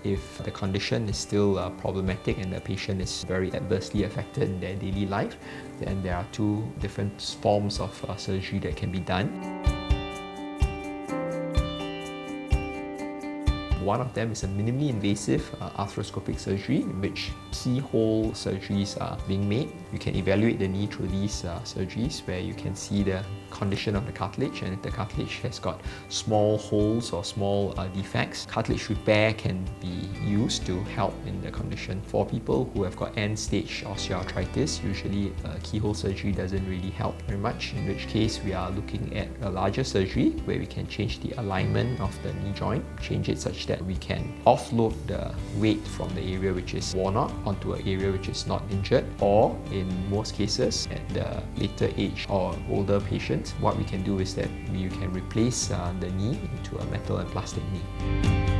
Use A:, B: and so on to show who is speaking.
A: If the condition is still problematic and the patient is very adversely affected in their daily life, then there are two different forms of surgery that can be done. One of them is a minimally invasive arthroscopic surgery in which keyhole surgeries are being made. You can evaluate the knee through these surgeries where you can see the condition of the cartilage, and if the cartilage has got small holes or small defects, cartilage repair can be used to help in the condition. For people who have got end-stage osteoarthritis, usually keyhole surgery doesn't really help very much, in which case we are looking at a larger surgery where we can change the alignment of the knee joint, change it such that we can offload the weight from the area which is worn out onto an area which is not injured, or in most cases at the later age or older patients, what we can do is that we can replace the knee into a metal and plastic knee.